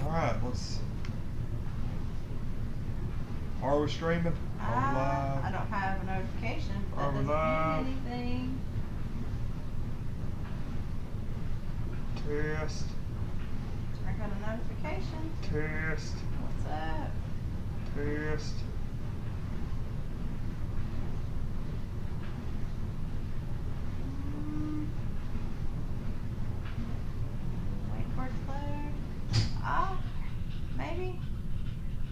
Alright, are we streaming? Are we live? I don't have a notification. Are we live? Mean anything. Test. I got a notification. Test. What's up? Test. Wait for it to load. Ah, maybe.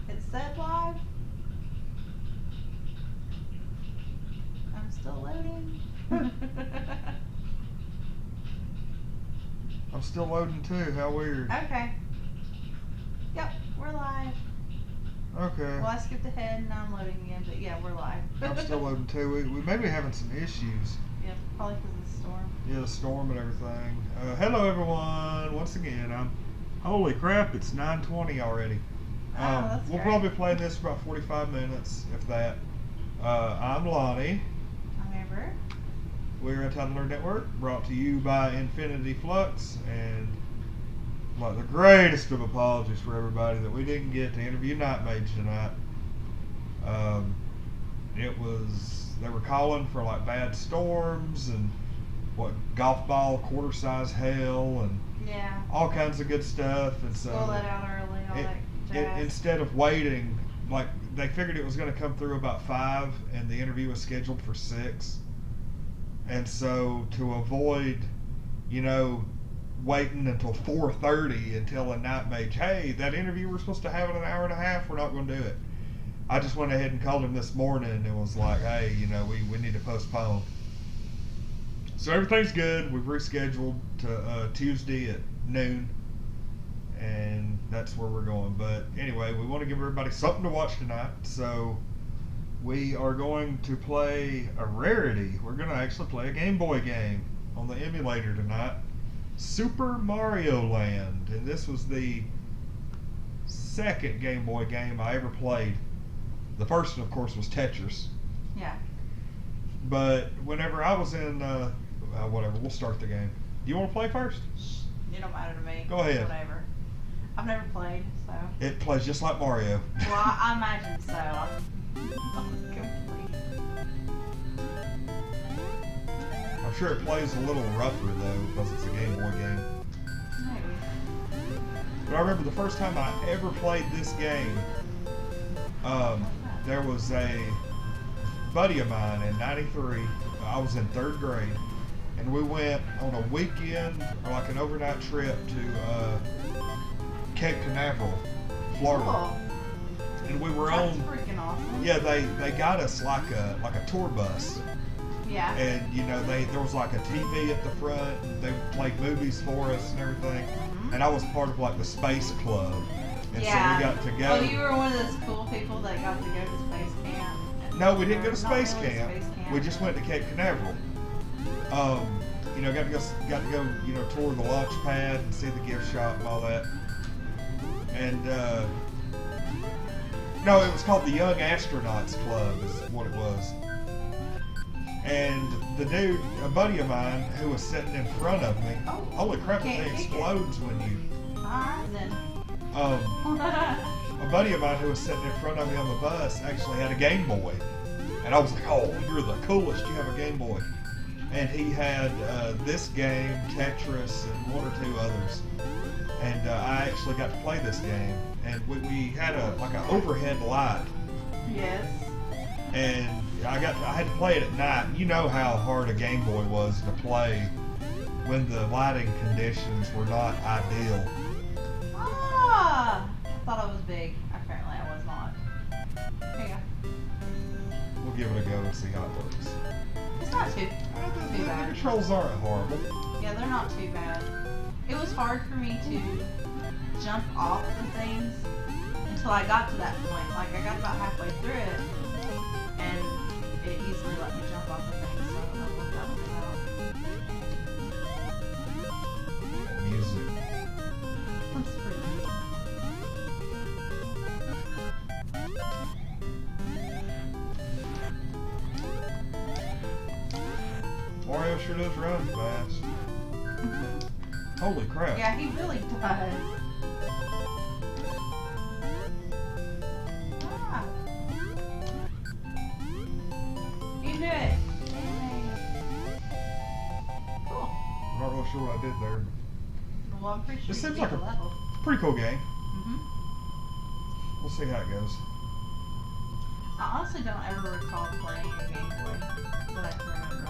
It said live. I'm still loading. I'm still loading too. How weird. Okay. Yep, we're live. Okay. Well, I skipped ahead and now I'm loading again, but yeah, we're live. I'm still loading too. We may be having some issues. Yeah, probably because of the storm. Yeah, the storm and everything. Hello everyone. Once again, holy crap, it's 9:20 already. That's we'll great. probably play this for about 45 minutes, if that. I'm Lonnie. I'm Amber. We're Untitled Network, brought to you by Infinity Flux, and like the greatest of apologies for everybody that we didn't get to interview Nightmage tonight. They were calling for like bad storms and golf ball quarter size hail and Yeah. all kinds of good stuff, and so We'll let out early, all that jazz. instead of waiting, like they figured it was going to come through about 5 and the interview was scheduled for 6, and so to avoid waiting until 4:30 and telling Nightmage, hey, that interview we're supposed to have in an hour and a half, we're not going to do it. I just went ahead and called him this morning and was like, hey, we need to postpone. So everything's good. We've rescheduled to Tuesday at noon, and that's where we're going. But anyway, we want to give everybody something to watch tonight, so we are going to play a rarity. We're going to actually play a Game Boy game on the emulator tonight, Super Mario Land, and this was the second Game Boy game I ever played. The first one, of course, was Tetris. Yeah. But whenever I was in, whatever, we'll start the game. Do you want to play first? It don't matter to me. Go ahead. Whatever. I've never played, so. It plays just like Mario. Well, I imagine so. I'm complete. I'm sure it plays a little rougher, though, because it's a Game Boy game. Maybe. But I remember the first time I ever played this game, there was a buddy of mine in '93. I was in 3rd grade, and we went on a weekend or like an overnight trip to Cape Canaveral, Florida. Cool. And we were That's on. freaking awesome. Yeah, they got us like a tour bus, Yeah. and there was like a TV at the front, and they played movies for us and everything. Mhm. And I was part of like the space club, and Yeah. so we got to go. Oh, you were one of those cool people that got to go to space camp. No, we didn't go to Not space really camp. space camp. We just went to Cape Canaveral. Got to go tour the launch pad and see the gift shop and all that. And no, it was called the Young Astronauts Club is what it was. And the dude, a buddy of mine, who was sitting in front of me, Oh, holy crap, the can't thing kick it. explodes when you. Alright then. A buddy of mine who was sitting in front of me on the bus actually had a Game Boy. And I was like, oh, you're the coolest, you have a Game Boy. And he had this game, Tetris, and 1 or 2 others. And I actually got to play this game. And we had an overhead light. Yes. And I had to play it at night. You know how hard a Game Boy was to play when the lighting conditions were not ideal. Ah! I thought I was big. Apparently I was not. Here you go. We'll give it a go and see how it works. It's not too The bad. controls aren't horrible. Yeah, they're not too bad. It was hard for me to jump off the things until I got to that point. Like, I got about halfway through it, and it easily let me jump off the things, so I don't know what that was about. Music. That's pretty neat. Mario sure does run fast. Holy crap. Yeah, he really does. sure what I did there. Well, I'm pretty sure This you seems beat like the a level. pretty cool game. Mhm. We'll see how it goes. I honestly don't ever recall playing a Game Boy that I can remember.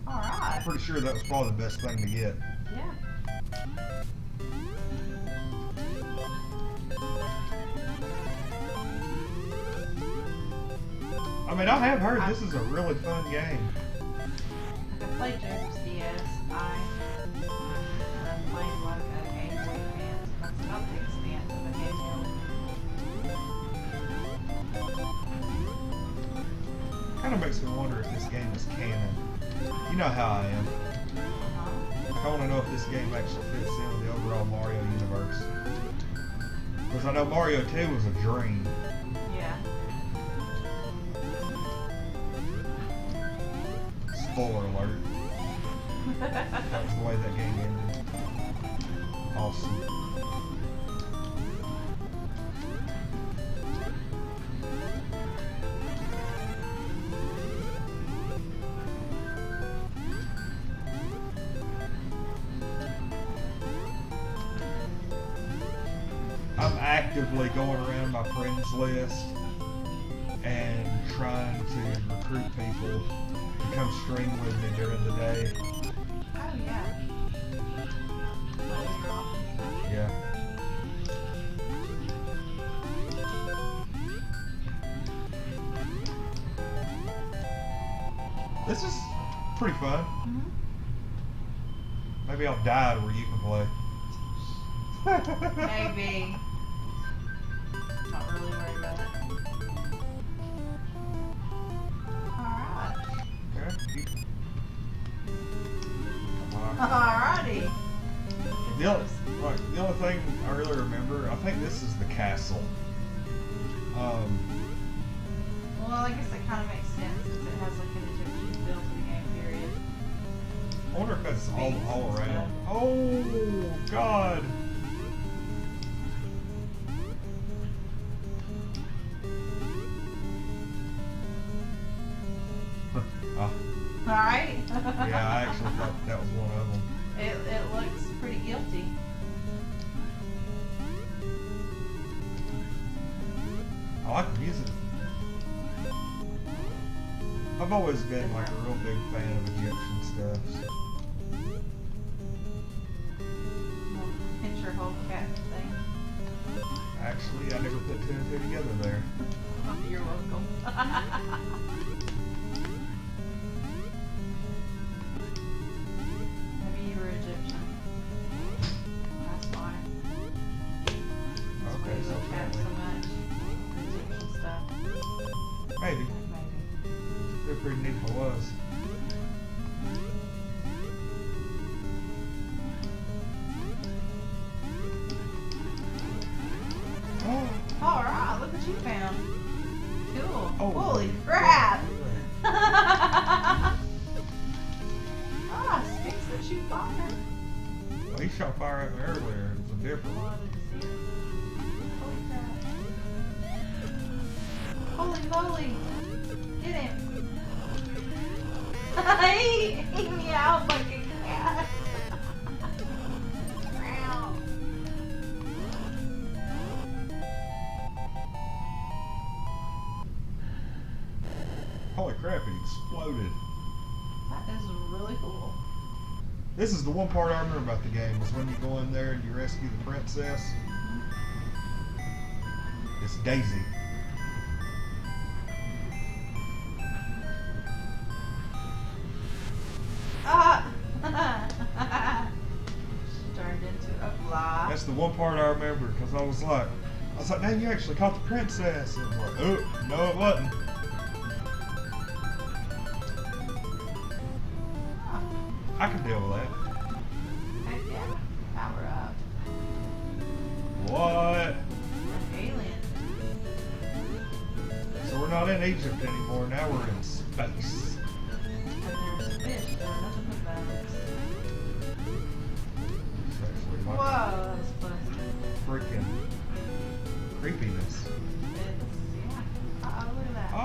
Alright. I'm pretty sure that was probably the best thing to get. Yeah. I mean, I have heard this is a really fun game. I played Joseph's DS. I'm playing like a Game Boy fan. That's about the extent of a Game Boy. Kind of makes me wonder if this game is canon. You know how I am. I want to know if this game actually fits in with the overall Mario universe. Because I know Mario 2 was a dream. Yeah. Spoiler alert. That was the way that game ended. Awesome. I'm actively going around my friends list and trying to recruit people to come stream with me during the day. Oh, yeah. Yeah. This is pretty fun. Mhm. Maybe I'll die to where you can play. Maybe. Not really worried about it. Alright. Okay. Alrighty. The only thing I really remember, I think this is the castle. Well, I guess that kind of makes sense since it has like an Egyptian feel to the game period. I wonder if that's all Sphinx and around. stuff. Oh God! Alright? Yeah, I actually thought that was one of them. It looks pretty guilty. I like the music. I've always been like a real big fan of Egyptian stuff. So. Picture whole cat thing. Actually, I never put two and two together there. You're welcome. Maybe you were Egyptian. That's why. That's why Okay, you so look at so apparently. much. Egyptian stuff. Maybe. Maybe. It'd be pretty neat if it was. Alright, look what you found. Cool. Oh, holy crap! Ah, sticks that shoot fire. Well, he shot fire at me earlier. It was a different Oh, I one. didn't see it. Holy crap. Holy moly! Get him! He meowed like a cat. Meow. Holy crap, it exploded. That is really cool. This is the one part I remember about the game, was when you go in there and you rescue the princess. It's Daisy. Ah! She turned into a fly. That's the one part I remember, because I was like, dang, you actually caught the princess. And I was like, oh, no it wasn't. Huh. I can deal with that. Heck yeah. Power up. What? An alien. So we're not in Egypt anymore, now we're in space. And there's a fish. There's nothing but bones. It's actually Whoa, like that was fun. freaking creepiness. It's, yeah. Uh-oh, look at that. Oh,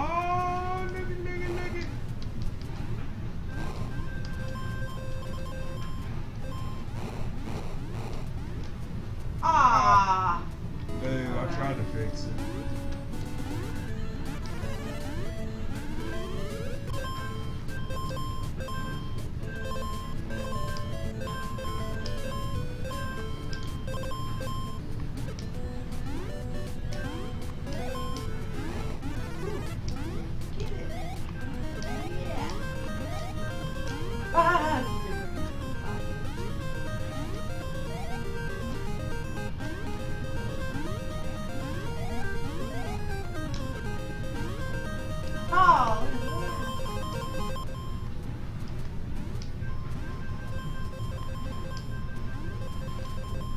look it. likes it. Get it. Yeah. Ah, oh,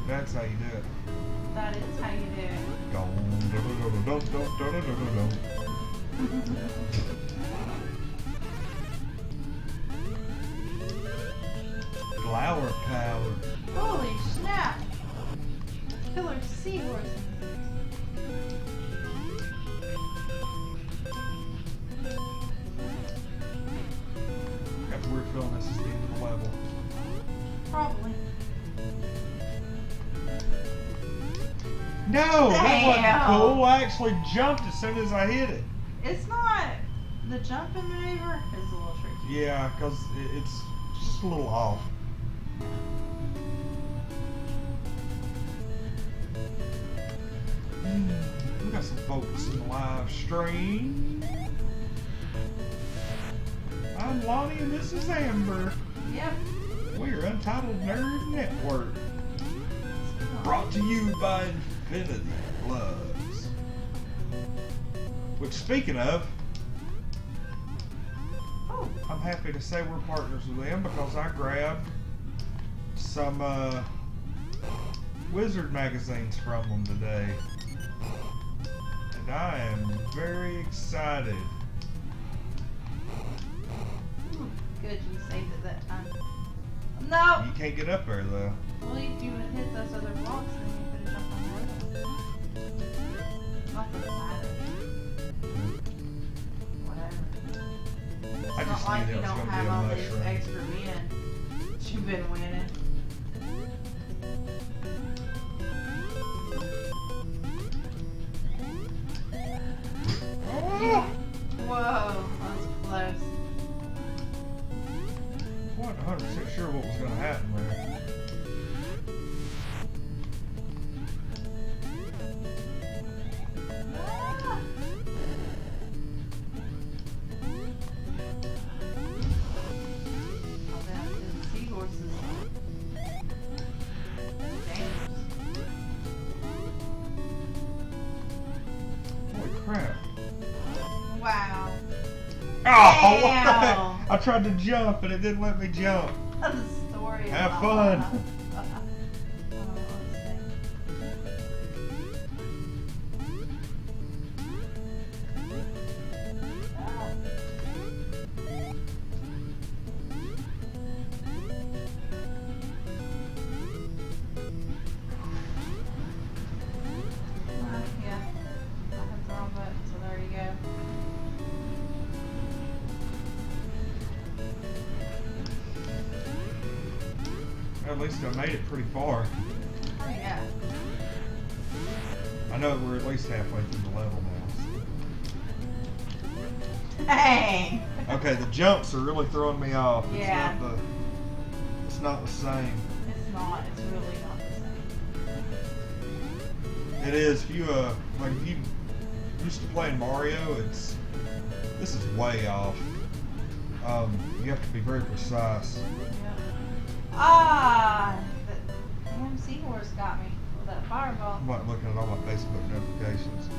That's how you do it. that is how you do it. Flower power. Holy snap! Killer seahorse. Got the weird feeling this is the end of the level. Probably. No, that wasn't Damn. cool. I actually jumped as soon as I hit it. It's not. The jumping maneuver is a little tricky. Yeah, because it's just a little off. We got some folks in the live stream. I'm Lonnie and this is Amber. Yep. We're Untitled Nerd Network. Brought to you by Infinity Gloves. Which, speaking of, Oh, I'm happy to say we're partners with them because I grabbed some Wizard magazines from them today. And I am very excited. good. You saved it that time. No. You can't get up there though. Well, if you would hit those other blocks, then you could have jumped on the other. Not that it matters. Whatever. I It's just not like knew you there was don't gonna be have a all these mushroom. extra men that you've been winning. Oh! Whoa, that was close. I wasn't 100% sure what was going to happen there. Ah. Oh, the seahorses. Dangerous. Holy crap. Wow. Oh, what the Damn. heck? I tried to jump and it didn't let me jump. The story of Have my fun. life. Let's see. Ah. Yeah, I have the wrong button, so there you go. At least I made it pretty far. Oh yeah. I know we're at least halfway through the level now. Dang. Okay, the jumps are really throwing me off. Yeah. It's not the same. It's not. It's really not the same. It is. If you like if you used to playing Mario, this is way off. You have to be very precise. Yeah. Ah, the damn seahorse got me with that fireball. I'm like looking at all my Facebook notifications.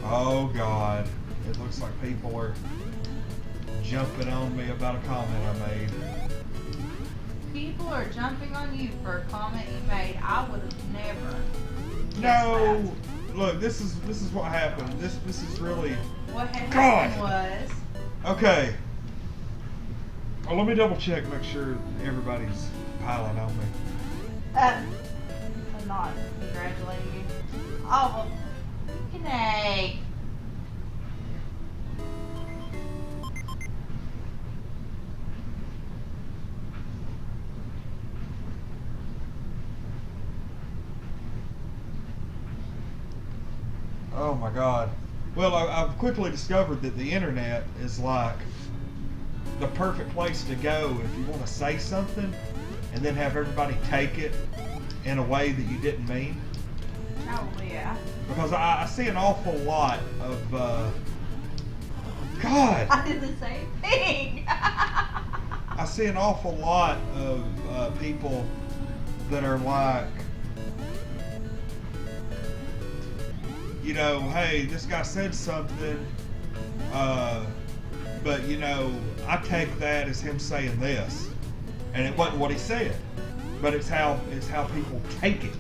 Oh God, it looks like people are jumping on me about a comment I made. People are jumping on you for a comment you made. I would have never. guessed No, look, this is what happened. This is really that. What had God. happened was. okay. Oh, let me double check, make sure everybody's piling on me. I'm not congratulating you. Oh, well, freaking A. Oh my God. Well, I've quickly discovered that the internet is like the perfect place to go if you want to say something and then have everybody take it in a way that you didn't mean. Probably, yeah. Because I see an awful lot of, God. I did the same thing. I see an awful lot of people that are like, you know, hey, this guy said something, but you know, I take that as him saying this, and it wasn't what he said, but it's how people take it.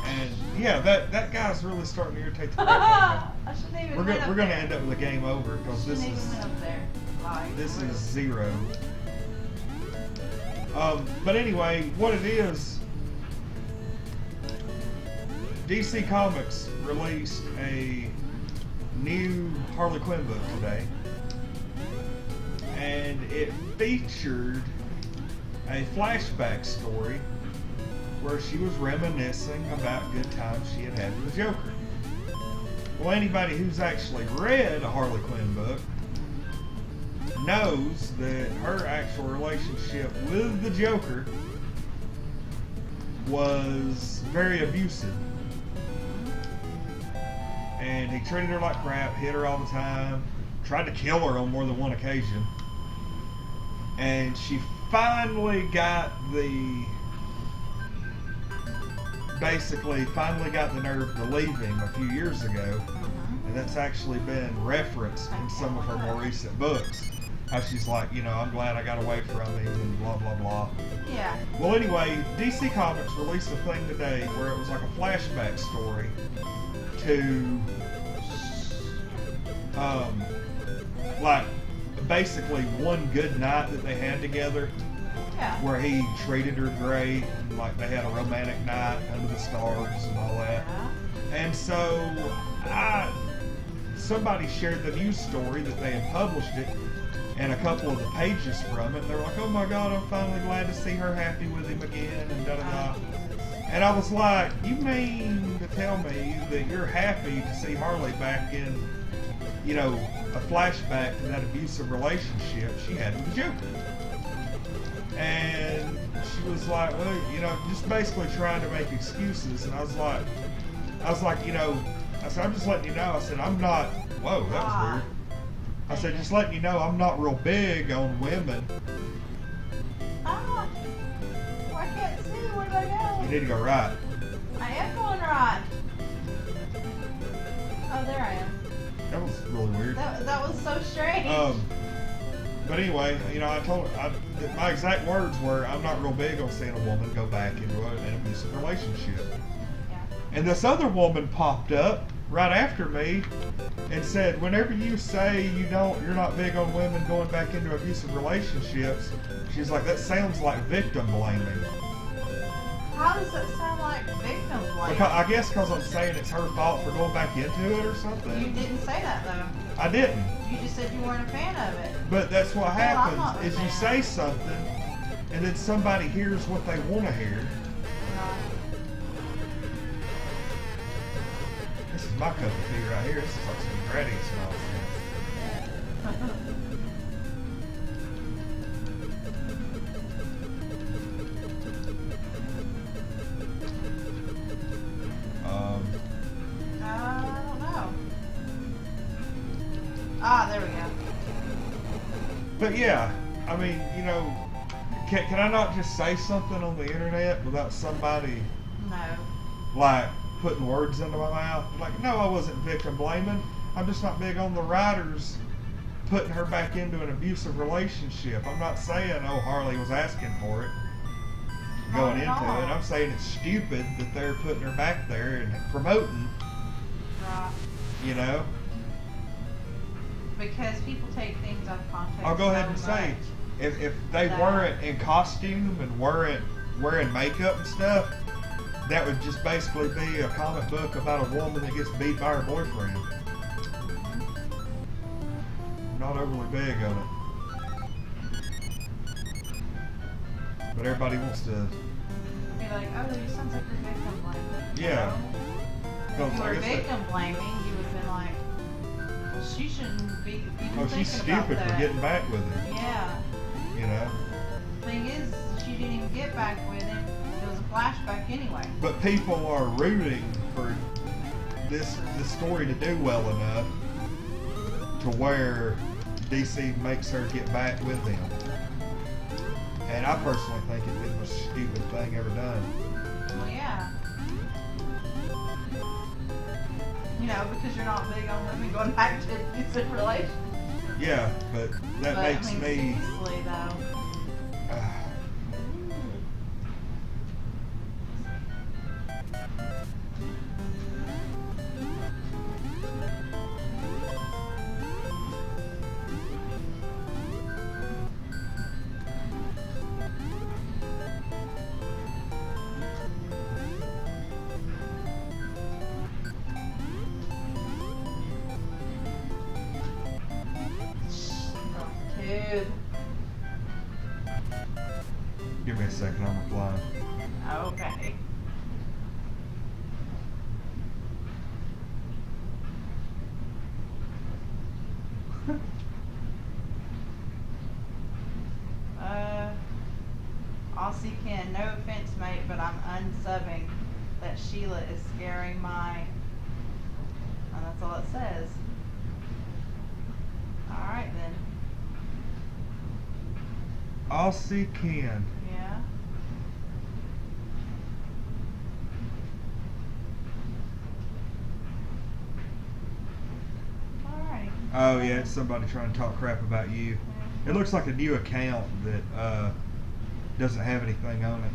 And yeah, that guy's really starting to irritate the crap out I shouldn't even of me. went up We're gonna there. end up with a game over because this Shouldn't is even went up there. Like, this really. is 0. But anyway, what it is, DC Comics released a new Harley Quinn book today, and it featured a flashback story where she was reminiscing about good times she had with the Joker. Well, anybody who's actually read a Harley Quinn book knows that her actual relationship with the Joker was very abusive. And he treated her like crap, hit her all the time, tried to kill her on more than one occasion. And she finally got the nerve to leave him a few years ago. And that's actually been referenced in some of her more recent books. How she's like, you know, I'm glad I got away from him and blah, blah, blah. Yeah. Well, anyway, DC Comics released a thing today where it was like a flashback story to, like, basically one good night that they had together. Yeah. Where he treated her great, and like they had a romantic night under the stars and all that. Yeah. And so, somebody shared the news story that they had published it, and a couple of the pages from it. And they were like, "Oh my God, I'm finally glad to see her happy with him again," and da da da. And I was like, "You mean to tell me that you're happy to see Harley back in, you know, a flashback to that abusive relationship she had with the Joker?" And she was like, well, you know, just basically trying to make excuses. And I was like, you know, I said, I'm just letting you know. I said, I'm not, whoa, that was weird. I said, just letting you know, I'm not real big on women. I can't see. Where did I You go? need to go right. I am going right. Oh, there I am. That was really weird. That was so strange. But anyway, you know, I told her, my exact words were, I'm not real big on seeing a woman go back into an abusive relationship. Yeah. And this other woman popped up right after me and said, whenever you say you're not big on women going back into abusive relationships, she's like, that sounds like victim blaming. How does that sound like victim blaming? I guess because I'm saying it's her fault for going back into it or something. You didn't say that though. I didn't. You just said you weren't a fan of it. But that's what I'm happens, not a is you fan. say something and then somebody hears what they want to hear. This is my cup of tea right here. This is like some Granny's nonsense. I don't know. Ah, there we go. But yeah, I mean, you know, can I not just say something on the internet without somebody No. like putting words into my mouth? Like, no, I wasn't victim blaming. I'm just not big on the writers putting her back into an abusive relationship. I'm not saying, oh, Harley was asking for it, going into Not at all. it. I'm saying it's stupid that they're putting her back there and promoting, Right. you know. Because people take things out of context. I'll go ahead so and say, much. if they that- weren't in costume and weren't wearing makeup and stuff, that would just basically be a comic book about a woman that gets beat by her boyfriend. I'm not overly big on it. But everybody wants to, Be like, oh, you sounds like you're victim blaming. Yeah. No. Because If you were like I said, victim blaming, you would have been like, well, she shouldn't be even oh, thinking she's about stupid that. for getting back with him. Yeah. You know. Thing is, she didn't even get back with him. It was a flashback anyway. But people are rooting for this story to do well enough to where DC makes her get back with him. And I personally think it'd be the most stupid thing ever done. Well, yeah. You know, because you're not big on women going back to abusive relations. Yeah, but that makes I mean, me. seriously, though. Dude. Give me a second, I'm replying. Okay. Aussie Ken, no offense, mate, but I'm unsubbing. That Sheila is scaring my. And that's all it says. Alright then. Aussie Ken. Yeah. Alrighty. Oh yeah, it's somebody trying to talk crap about you. Yeah. It looks like a new account that doesn't have anything on it.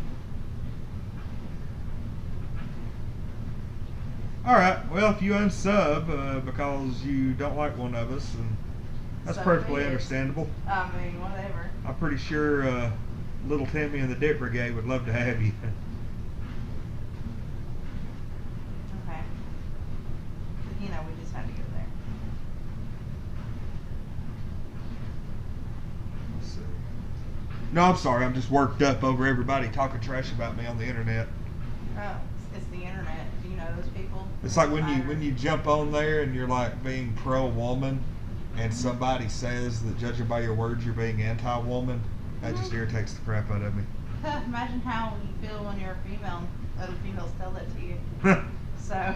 Alright, well if you unsub because you don't like one of us, and that's So perfectly be it. understandable. I mean, whatever. I'm pretty sure little Timmy and the Dip Brigade would love to have you. Okay. You know, we just had to go there. Let's see. No, I'm sorry. I'm just worked up over everybody talking trash about me on the internet. Oh, it's the internet. Do you know those people? It's like when you jump on there and you're like being pro-woman, and somebody says that judging by your words you're being anti-woman. That just irritates the crap out of me. Imagine how you feel when you're a female and other females tell that to you. So.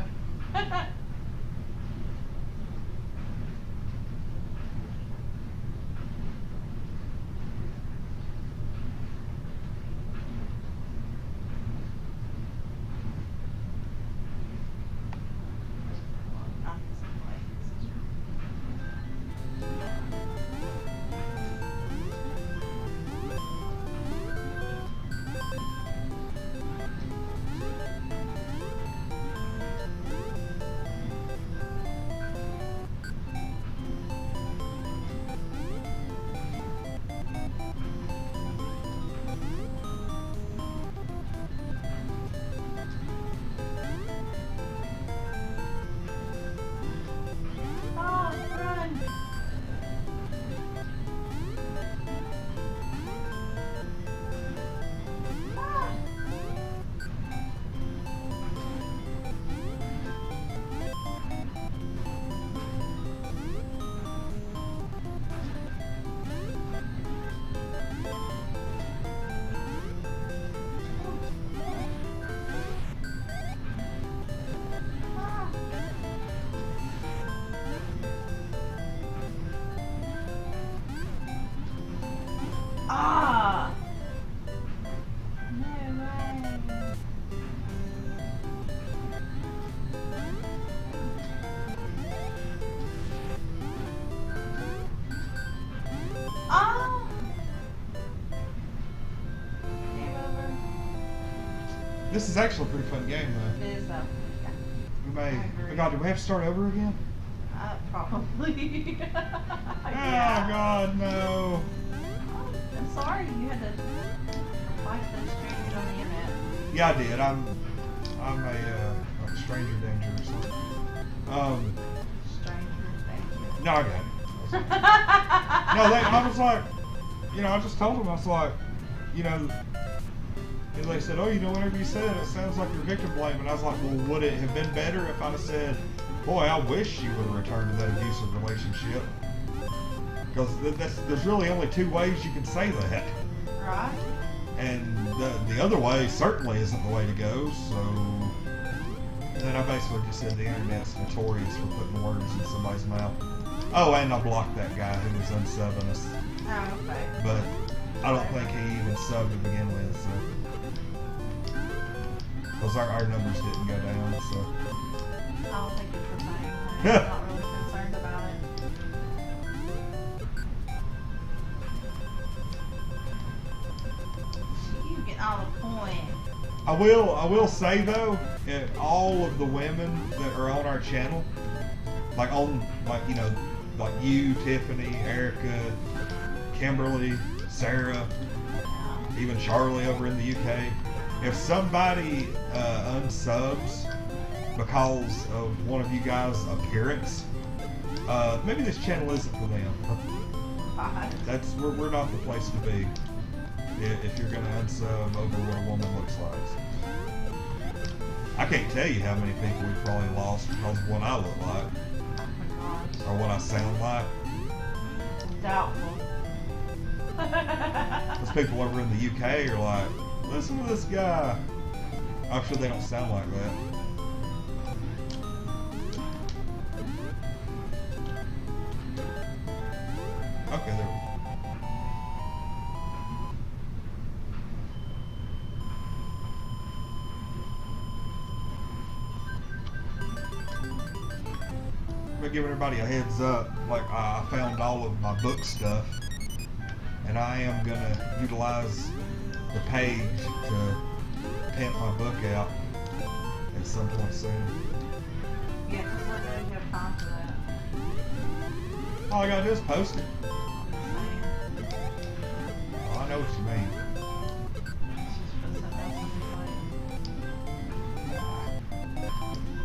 Ah! No way. Ah! Game over. This is actually a pretty fun game, though. It is though. Yeah. We may. I agree. Oh God, do we have to start over again? Probably. Oh Yeah. God, no. I'm sorry you had to fight those strangers on the internet. Yeah, I did. I'm a stranger danger or something. Strangers, thank you. No, I got it. No, I was like, I just told him, I was like, And they said, oh, you know, whatever you said, it sounds like you're victim blaming. And I was like, well, would it have been better if I'd have said, boy, I wish you would have returned to that abusive relationship? Because there's really only two ways you can say that. Right. And the other way certainly isn't the way to go, so... And then I basically just said the internet's notorious for putting words in somebody's mouth. Oh, and I blocked that guy who was unsubbing us. Oh, okay. But I don't think he even subbed to begin with, so... Because our numbers didn't go down, so... I don't think it's the thing. I'm not really concerned about it. You get on the point. I will say though, all of the women that are on our channel, like you know, like you, Tiffany, Erica, Kimberly, Sarah, even Charlie over in the UK, if somebody unsubs because of one of you guys' appearance, maybe this channel isn't for them. We're not the place to be if you're gonna unsub over what a woman looks like. I can't tell you how many people we've probably lost because of what I look like or what I sound like. Doubtful. Those people over in the UK are like, listen to this guy. I'm sure they don't sound like that. Okay, there we go. I'm giving everybody a heads up. Like, I found all of my book stuff, and I am gonna utilize the page to pimp my book out at some point soon. Yeah, because I don't really have time for that. All I gotta do is post it. Same. Oh, I know what you mean. It's just put something else on the plate.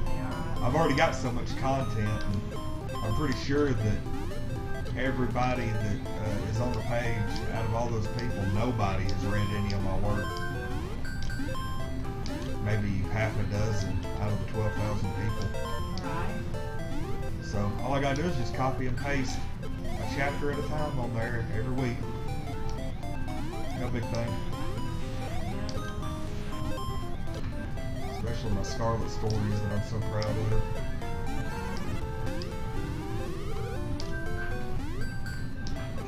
Yeah. I've already got so much content, and I'm pretty sure that everybody that is on the page, out of all those people, nobody has read any of my work. Maybe half a dozen out of the 12,000 people. Right. So all I gotta do is just copy and paste a chapter at a time on there every week. No big thing. Especially my Scarlet stories that I'm so proud of.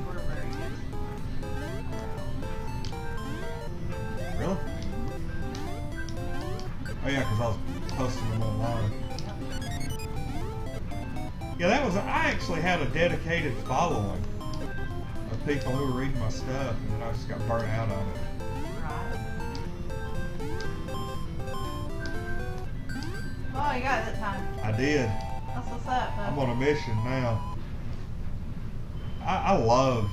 We're very good. Really? Oh yeah, because I was posting them online. Yeah, I actually had a dedicated following of people who were reading my stuff, and then I just got burnt out on it. Right. Oh, you got it that time. I did. That's what's up, I'm bud. on a mission now. I love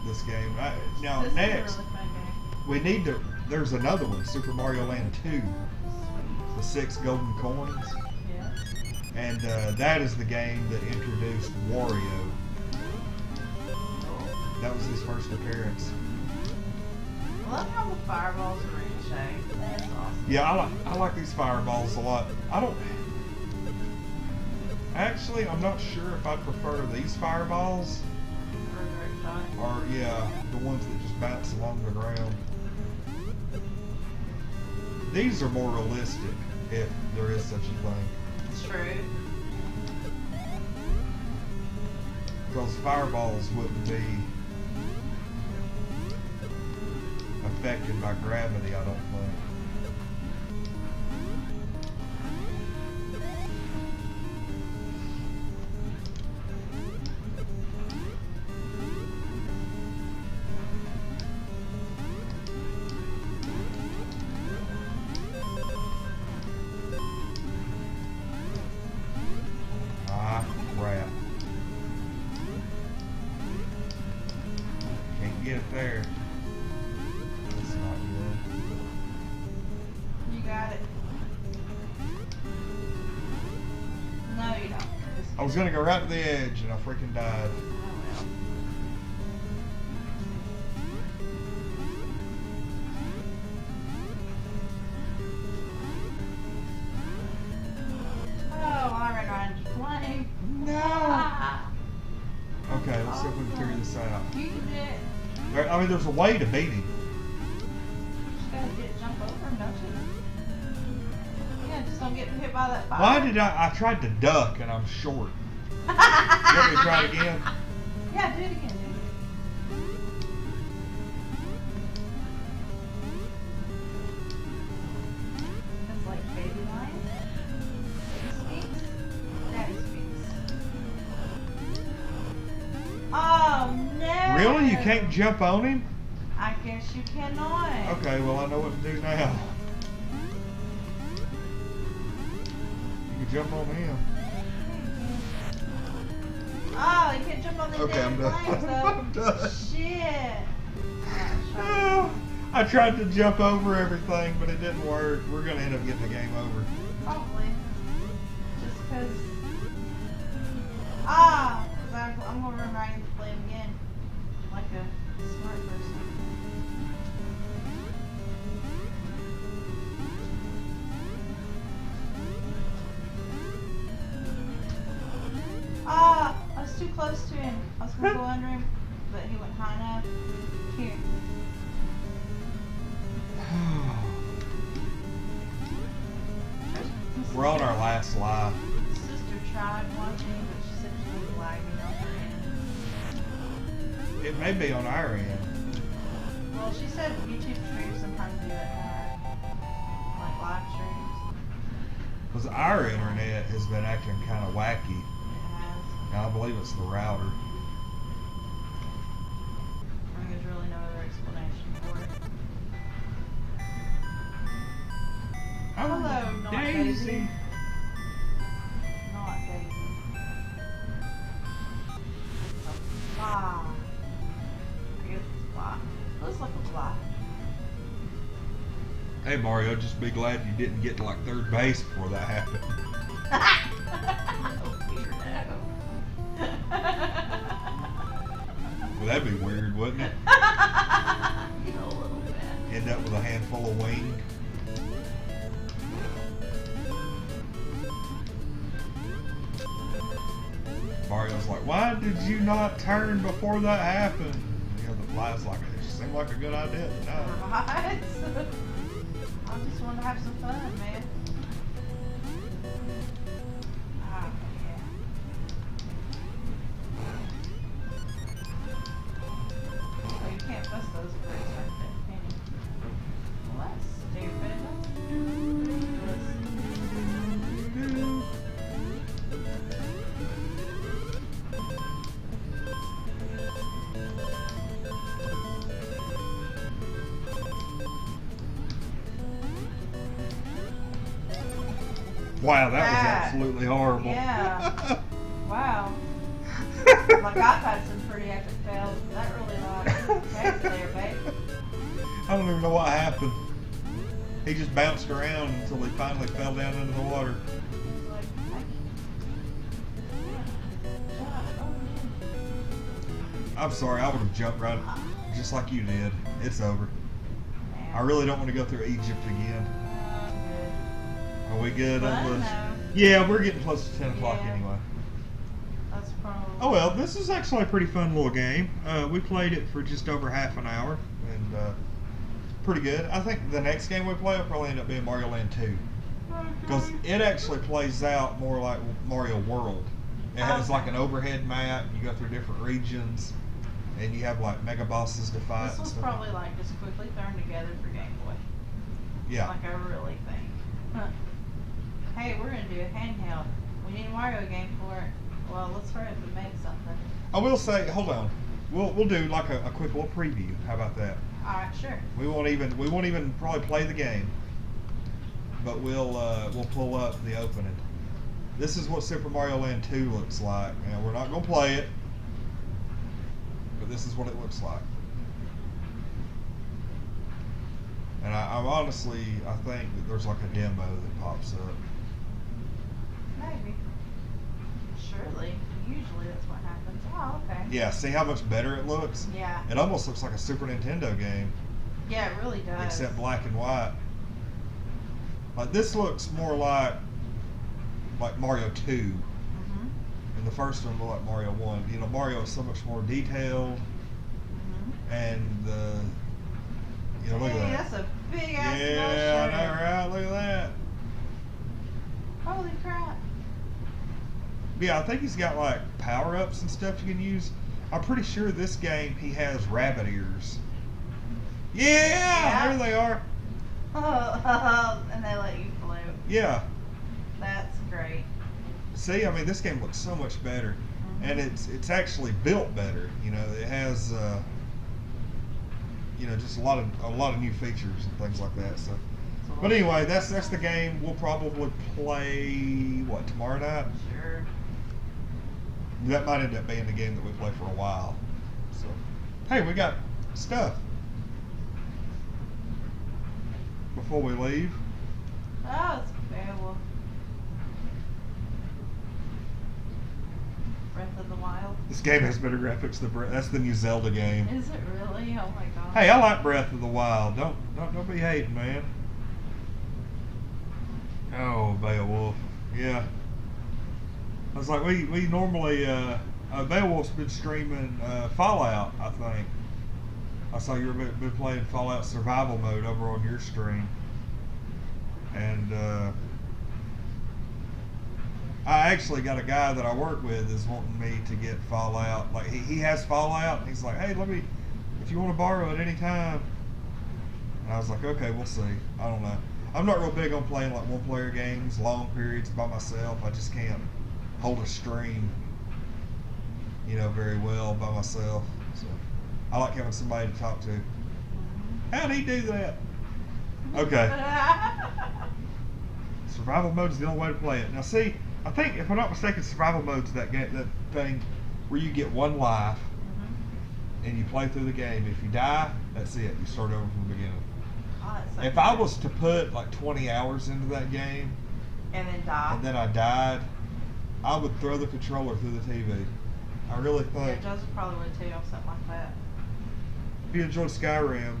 this game. Now, This next, is a really fun game. we need to, there's another one, Super Mario Land 2, the 6 golden coins. Yes. And that is the game that introduced Wario. That was his first appearance. I love how the fireballs ricochet. That's awesome. Yeah, I like these fireballs a lot. Actually, I'm not sure if I prefer these fireballs Further shot. or, yeah, the ones that just bounce along the ground. These are more realistic, if there is such a thing. It's true. Because fireballs wouldn't be affected by gravity, I don't think. Ah, crap. Can't get it there. That's not good. You got it. No, you don't. I was gonna go right to the edge and I freaking died. Oh, well. I mean, there's a way to beat him. Just gotta jump over him, don't you? Yeah, just don't get hit by that fire. Why did I tried to duck and I'm short. You want me to try it again? Yeah, do it again, dude. That's like baby lion. Baby speaks. Daddy speaks. Oh no! Really? You can't jump on him? I guess you cannot. Okay, well I know what to do now. You can jump on him. Oh, you can't jump on the Okay, I'm damn done. flames though. I'm done. Shit. Oh, I tried to jump over everything, but it didn't work. We're gonna end up getting the game over. Probably. Just because. Because I'm going to run right into the flame again. Like a smart person. I was too close to him. I was going to go under him, but he went high enough. Here. We're on our last life. Sister tried watching, but she said she was lagging on her end. It may be on our end. Well, she said YouTube streams sometimes do that hard. Like live streams. Because our internet has been acting kind of wacky. It has. And I believe it's the router. I think there's really no other explanation for it. Hello, not Daisy. Not Daisy. It's a fly. I guess it's a fly. Looks like a fly. Hey Mario, just be glad you didn't get to like third base before that happened. Weirdo. Well, that'd be weird, wouldn't it? A little bit. End up with a handful of wing. Mario's like, why did you not turn before that happened? You know, the fly's like, it just seemed like a good idea at the time. Right? I just want to have some fun, man. Ah, yeah. Oh, you can't bust those bricks right there, can you? Well, that's stupid. That's ridiculous. Wow, that was Bad. absolutely horrible. Yeah. Wow. Like I've had some pretty epic fails. That really heck there, babe. I don't even know what happened. He just bounced around until he finally fell down into the water. It's like, shut up. Oh, man. I'm sorry, I would have jumped right just like you did. It's over. Man. I really don't want to go through Egypt again. Good. Are we good on Fun, this? though. Yeah, we're getting close to 10 o'clock Yeah. anyway. That's probably. Oh well, this is actually a pretty fun little game. We played it for just over half an hour, and pretty good. I think the next game we play will probably end up being Mario Land 2. Because it actually plays out more like Mario World. It has like an overhead map, you go through different regions, and you have like mega bosses to fight. This and was stuff. probably like just quickly thrown together for GameBoy. Yeah. Like I really think. Huh. Hey, we're gonna do a handheld. We need a Mario game for it. Well, let's hurry up and make something. I will say, hold on. We'll do like a quick little preview. How about that? Alright, sure. We won't even probably play the game, but we'll pull up the opening. This is what Super Mario Land 2 looks like. Now we're not gonna play it, but this is what it looks like. And I'm honestly, I think that there's like a demo that pops up. Maybe. Surely. Usually that's what happens. Oh, okay. Yeah, see how much better it looks? Yeah. It almost looks like a Super Nintendo game, Yeah, it really does. except black and white. Like this looks more like Mario 2. Mm-hmm. And the first one looked like Mario 1. You know, Mario is so much more detailed, Mm-hmm. and and the, you know, look Hey, at that. that's a big ass Yeah, I know, mushroom. right? Look at that. Holy crap. Yeah, I think he's got like power ups and stuff you can use. I'm pretty sure this game he has rabbit ears. Yeah, there they are. And they let you float. Yeah. That's great. See, I mean, this game looks so much better, and it's actually built better. You know, it has you know, just a lot of new features and things like that. So, but anyway, that's the game. We'll probably play what, tomorrow night. Sure. That might end up being the game that we play for a while. So, hey, we got stuff before we leave. Oh, it's Beowulf. Breath of the Wild. This game has better graphics than that's the new Zelda game. Is it really? Oh my god. Hey, I like Breath of the Wild. Don't be hating, man. Oh, Beowulf. Yeah. I was like, we normally Beowulf's been streaming Fallout, I think. I saw you've been playing Fallout Survival Mode over on your stream, and I actually got a guy that I work with is wanting me to get Fallout. Like he has Fallout, and he's like, hey, let me, if you want to borrow it anytime. And I was like, okay, we'll see. I don't know. I'm not real big on playing like one-player games, long periods by myself. I just can't hold a stream, you know, very well by myself. So I like having somebody to talk to. How'd he do that? Okay. Survival mode is the only way to play it. Now see, I think if I'm not mistaken, survival mode's that thing where you get one life and you play through the game. If you die, that's it. You start over from the beginning. God, it's so If I was to put like 20 hours into that game and then and then I died, I would throw the controller through the TV. I really Yeah, think Joseph probably would too, something like that. if you enjoyed Skyrim,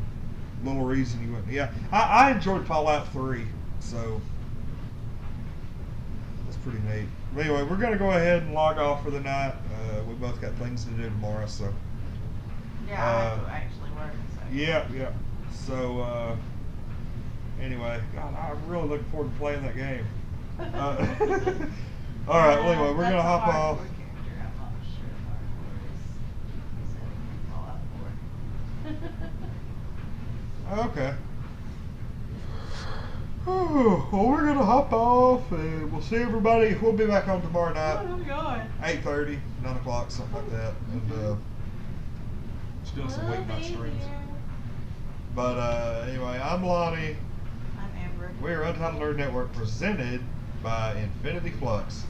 little reason you wouldn't. Yeah, I enjoyed Fallout 3, so that's pretty neat. But anyway, we're gonna go ahead and log off for the night. We both got things to do tomorrow, so Yeah, I have to actually work. So. yeah. So anyway, God, I'm really looking forward to playing that game. All right. Well, anyway, we're gonna hop off. Okay. Well, we're gonna hop off, and we'll see everybody. We'll be back on tomorrow night, Oh my god. 8:30, 9 o'clock, something like that, and just doing some late night streams. But anyway, I'm Lonnie. I'm Amber. We are Untitled Nerd Network, presented by Infinity Flux.